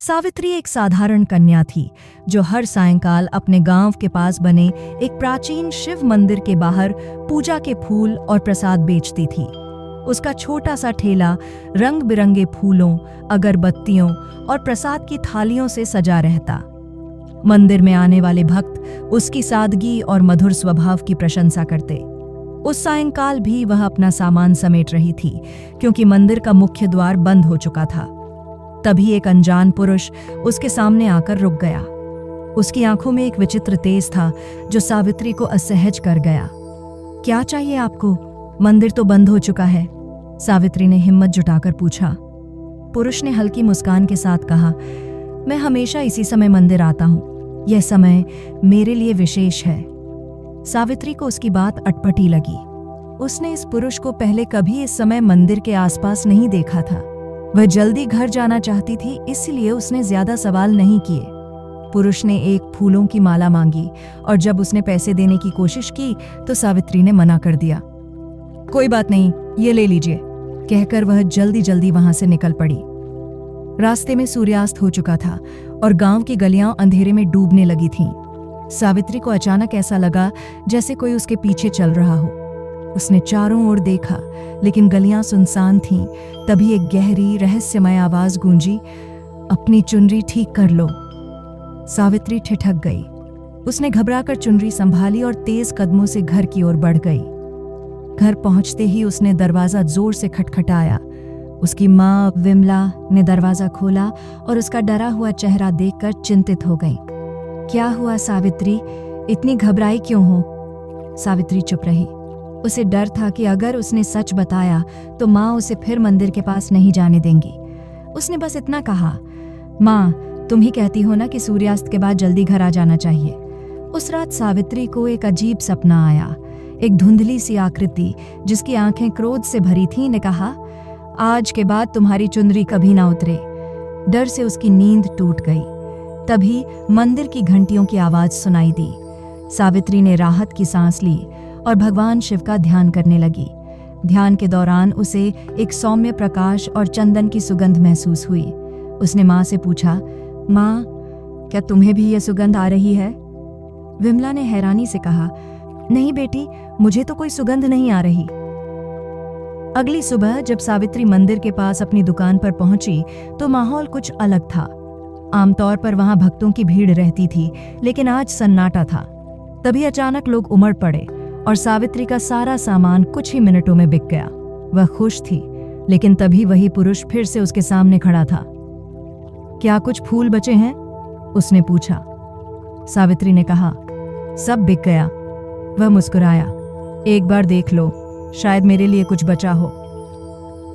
सावित्री एक साधारण कन्या थी जो हर सायंकाल अपने गांव के पास बने एक प्राचीन शिव मंदिर के बाहर पूजा के फूल और प्रसाद बेचती थी। उसका छोटा सा ठेला रंग बिरंगे फूलों, अगरबत्तियों और प्रसाद की थालियों से सजा रहता। मंदिर में आने वाले भक्त उसकी सादगी और मधुर स्वभाव की प्रशंसा करते। उस सायंकाल भी वह अपना सामान समेट रही थी क्योंकि मंदिर का मुख्य द्वार बंद हो चुका था। तभी एक अनजान पुरुष उसके सामने आकर रुक गया। उसकी आंखों में एक विचित्र तेज था जो सावित्री को असहज कर गया। क्या चाहिए आपको? मंदिर तो बंद हो चुका है, सावित्री ने हिम्मत जुटाकर पूछा। पुरुष ने हल्की मुस्कान के साथ कहा, मैं हमेशा इसी समय मंदिर आता हूँ। यह समय मेरे लिए विशेष है। सावित्री को उसकी बात अटपटी लगी। उसने इस पुरुष को पहले कभी इस समय मंदिर के आसपास नहीं देखा था। वह जल्दी घर जाना चाहती थी, इसलिए उसने ज्यादा सवाल नहीं किए। पुरुष ने एक फूलों की माला मांगी और जब उसने पैसे देने की कोशिश की तो सावित्री ने मना कर दिया। कोई बात नहीं, ये ले लीजिए, कहकर वह जल्दी जल्दी वहां से निकल पड़ी। रास्ते में सूर्यास्त हो चुका था और गांव की गलियां अंधेरे में डूबने लगी थीं। सावित्री को अचानक ऐसा लगा जैसे कोई उसके पीछे चल रहा हो। उसने चारों ओर देखा, लेकिन गलियां सुनसान थीं। तभी एक गहरी रहस्यमय आवाज गूंजी, अपनी चुनरी ठीक कर लो। सावित्री ठिठक गई। उसने घबराकर चुनरी संभाली और तेज कदमों से घर की ओर बढ़ गई। घर पहुंचते ही उसने दरवाजा जोर से खटखटाया। उसकी माँ विमला ने दरवाजा खोला और उसका डरा हुआ चेहरा देखकर चिंतित हो गई। क्या हुआ सावित्री, इतनी घबराई क्यों हो? सावित्री चुप रही। उसे डर था कि अगर उसने सच बताया तो माँ उसे फिर मंदिर के पास नहीं जाने देंगी। उसने बस इतना कहा, माँ तुम ही कहती हो ना कि सूर्यास्त के बाद जल्दी घर आ जाना चाहिए। उस रात सावित्री को एक अजीब सपना आया। एक धुंधली सी आकृति जिसकी आंखें क्रोध से भरी थीं ने कहा, आज के बाद तुम्हारी चुनरी कभी ना उतरे। डर से उसकी नींद टूट गई। तभी मंदिर की घंटियों की आवाज सुनाई दी। सावित्री ने राहत की सांस ली और भगवान शिव का ध्यान करने लगी। ध्यान के दौरान उसे एक सौम्य प्रकाश और चंदन की सुगंध महसूस हुई। उसने माँ से पूछा, माँ क्या तुम्हें भी यह सुगंध आ रही है? विमला ने हैरानी से कहा, नहीं बेटी, मुझे तो कोई सुगंध नहीं आ रही। अगली सुबह जब सावित्री मंदिर के पास अपनी दुकान पर पहुंची तो माहौल कुछ अलग था। आमतौर पर वहां भक्तों की भीड़ रहती थी, लेकिन आज सन्नाटा था। तभी अचानक लोग उमड़ पड़े और सावित्री का सारा सामान कुछ ही मिनटों में बिक गया। वह खुश थी, लेकिन तभी वही पुरुष फिर से उसके सामने खड़ा था। क्या कुछ फूल बचे हैं? उसने पूछा। सावित्री ने कहा, सब बिक गया। वह मुस्कुराया, एक बार देख लो, शायद मेरे लिए कुछ बचा हो।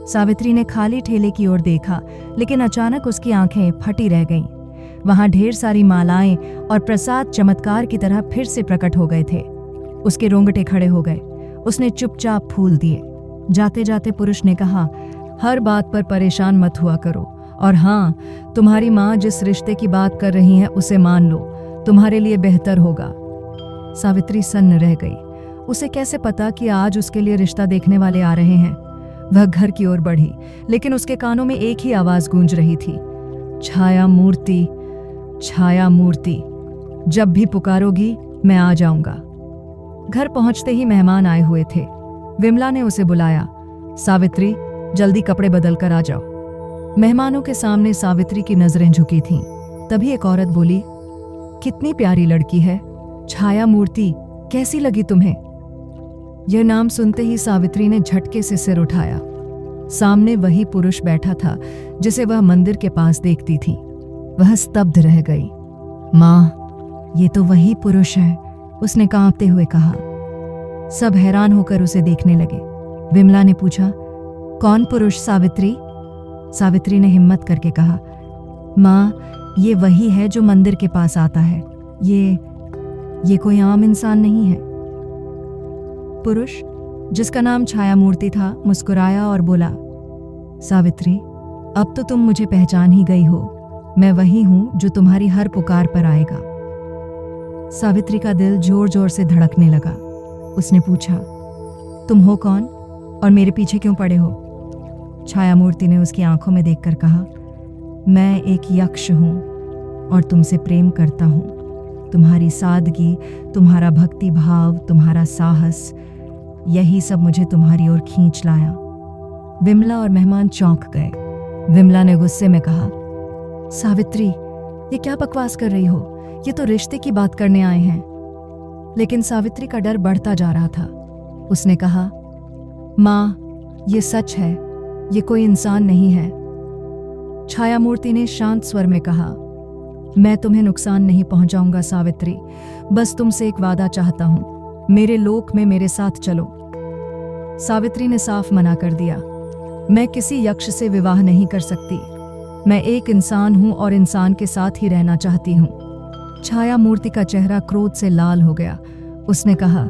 सावित्री ने खाली ठेले की ओर देखा, लेकिन अचानक उसकी आंखें फटी रह गईं। वहां ढेर सारी मालाएं और प्रसाद चमत्कार की तरह फिर से प्रकट हो गए थे। उसके रोंगटे खड़े हो गए। उसने चुपचाप फूल दिए। जाते जाते पुरुष ने कहा, हर बात पर परेशान मत हुआ करो, और हाँ, तुम्हारी माँ जिस रिश्ते की बात कर रही है उसे मान लो, तुम्हारे लिए बेहतर होगा। सावित्री सन्न रह गई। उसे कैसे पता कि आज उसके लिए रिश्ता देखने वाले आ रहे हैं? वह घर की ओर बढ़ी, लेकिन उसके कानों में एक ही आवाज गूंज रही थी, छाया मूर्ति, छाया मूर्ति, जब भी पुकारोगी मैं आ जाऊंगा। घर पहुंचते ही मेहमान आए हुए थे। विमला ने उसे बुलाया, सावित्री जल्दी कपड़े बदल कर आ जाओ। मेहमानों के सामने सावित्री की नजरें झुकी थीं। तभी एक औरत बोली, कितनी प्यारी लड़की है, छाया मूर्ति, कैसी लगी तुम्हें? यह नाम सुनते ही सावित्री ने झटके से सिर उठाया। सामने वही पुरुष बैठा था जिसे वह मंदिर के पास देखती थी। वह स्तब्ध रह गई। माँ, ये तो वही पुरुष है, उसने कांपते हुए कहा। सब हैरान होकर उसे देखने लगे। विमला ने पूछा, कौन पुरुष सावित्री? सावित्री ने हिम्मत करके कहा, माँ, ये वही है जो मंदिर के पास आता है। ये कोई आम इंसान नहीं है। पुरुष, जिसका नाम छाया मूर्ति था, मुस्कुराया और बोला, सावित्री, अब तो तुम मुझे पहचान ही गई हो। मैं वही हूं जो तुम्हारी हर पुकार पर आएगा। सावित्री का दिल जोर जोर से धड़कने लगा। उसने पूछा, तुम हो कौन और मेरे पीछे क्यों पड़े हो? छाया मूर्ति ने उसकी आंखों में देखकर कहा, मैं एक यक्ष हूँ और तुमसे प्रेम करता हूँ। तुम्हारी सादगी, तुम्हारा भक्ति भाव, तुम्हारा साहस, यही सब मुझे तुम्हारी ओर खींच लाया। विमला और मेहमान चौंक गए। विमला ने गुस्से में कहा, सावित्री, ये क्या बकवास कर रही हो? ये तो रिश्ते की बात करने आए हैं। लेकिन सावित्री का डर बढ़ता जा रहा था। उसने कहा, माँ, ये सच है, ये कोई इंसान नहीं है। छायामूर्ति ने शांत स्वर में कहा, मैं तुम्हें नुकसान नहीं पहुंचाऊंगा सावित्री, बस तुमसे एक वादा चाहता हूं, मेरे लोक में मेरे साथ चलो। सावित्री ने साफ मना कर दिया, मैं किसी यक्ष से विवाह नहीं कर सकती। मैं एक इंसान हूं और इंसान के साथ ही रहना चाहती हूं। छायामूर्ति का चेहरा क्रोध से लाल हो गया। उसने कहा,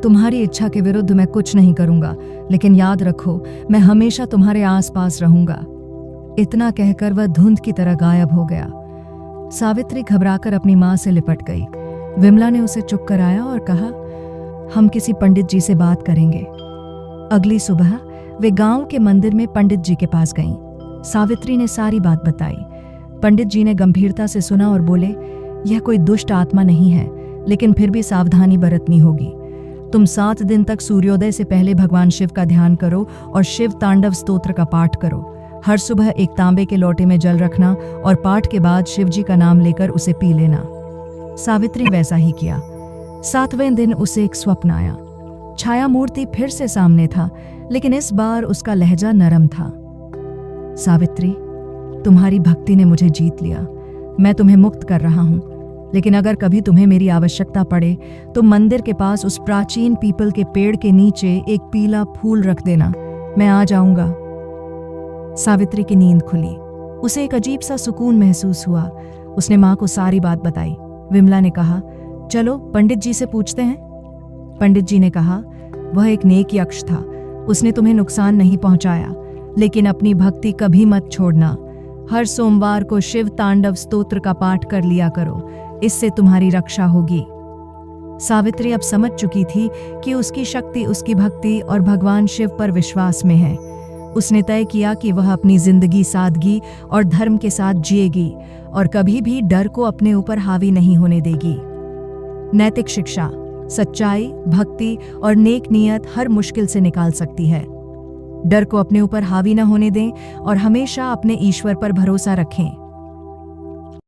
तुम्हारी इच्छा के विरुद्ध मैं कुछ नहीं करूंगा, लेकिन याद रखो, मैं हमेशा तुम्हारे आसपास रहूंगा। इतना कहकर वह धुंध की तरह गायब हो गया। सावित्री घबराकर अपनी मां से लिपट गई। विमला ने उसे चुप कराया और कहा, हम किसी पंडित जी से बात करेंगे। अगली सुबह वे गांव के मंदिर में पंडित जी के पास गईं। सावित्री ने सारी बात बताई। पंडित जी ने गंभीरता से सुना और बोले, यह कोई दुष्ट आत्मा नहीं है, लेकिन फिर भी सावधानी बरतनी होगी। तुम 7 दिन तक सूर्योदय से पहले भगवान शिव का ध्यान करो और शिव तांडव स्तोत्र का पाठ करो। हर सुबह एक तांबे के लोटे में जल रखना और पाठ के बाद शिव जी का नाम लेकर उसे पी लेना। सावित्री वैसा ही किया। 7वें दिन उसे एक स्वप्न आया। छायामूर्ति फिर से सामने था, लेकिन इस बार उसका लहजा नरम था। सावित्री, तुम्हारी भक्ति ने मुझे जीत लिया। मैं तुम्हें मुक्त कर रहा हूं, लेकिन अगर कभी तुम्हें मेरी आवश्यकता पड़े तो मंदिर के पास उस प्राचीन पीपल के पेड़ के नीचे एक पीला फूल रख देना। मैं आ जाऊंगा। सावित्री की नींद खुली। उसे एक अजीब सा सुकून महसूस हुआ। उसने मां को सारी बात बताई। विमला ने कहा, चलो पंडित जी से पूछते हैं। पंडित जी ने कहा, वह एक नेक यक्ष था, उसने तुम्हें नुकसान नहीं पहुंचाया, लेकिन अपनी भक्ति कभी मत छोड़ना। हर सोमवार को शिव तांडव स्तोत्र का पाठ कर लिया करो, इससे तुम्हारी रक्षा होगी। सावित्री अब समझ चुकी थी कि उसकी शक्ति उसकी भक्ति और भगवान शिव पर विश्वास में है। उसने तय किया कि वह अपनी जिंदगी सादगी और धर्म के साथ जिएगी और कभी भी डर को अपने ऊपर हावी नहीं होने देगी। नैतिक शिक्षा, सच्चाई, भक्ति और नेक नियत हर मुश्किल से निकाल सकती है। डर को अपने ऊपर हावी न होने दें और हमेशा अपने ईश्वर पर भरोसा रखें।